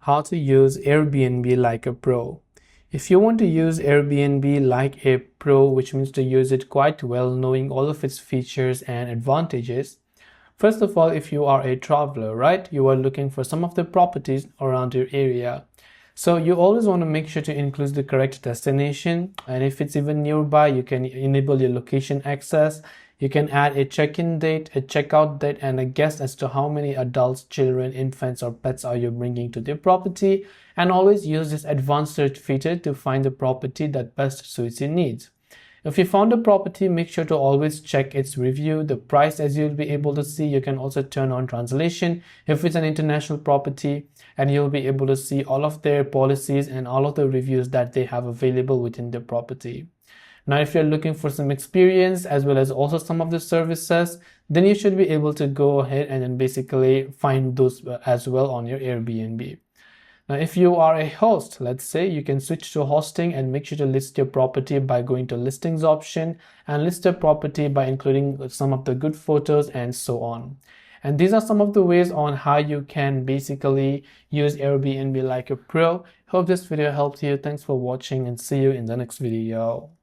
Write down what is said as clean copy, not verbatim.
how to use Airbnb like a pro. If you want to use Airbnb like a pro, which means to use it quite well, knowing all of its features and advantages, first of all, if you are a traveler, right, you are looking for some of the properties around your area. So you always want to make sure to include the correct destination, and if it's even nearby, you can enable your location access. You can add a check-in date, a checkout date, and a guess as to how many adults, children, infants, or pets are you bringing to the property, and always use this advanced search feature to find the property that best suits your needs. If you found a property, make sure to always check its review, the price, as you'll be able to see. You can also turn on translation if it's an international property, and you'll be able to see all of their policies and all of the reviews that they have available within the property. Now, if you're looking for some experience as well as also some of the services, then you should be able to go ahead and then basically find those as well on your Airbnb. Now, if you are a host, let's say, you can switch to hosting and make sure to list your property by going to listings option and list your property by including some of the good photos and so on. And these are some of the ways on how you can basically use Airbnb like a pro. Hope this video helped you. Thanks for watching and see you in the next video.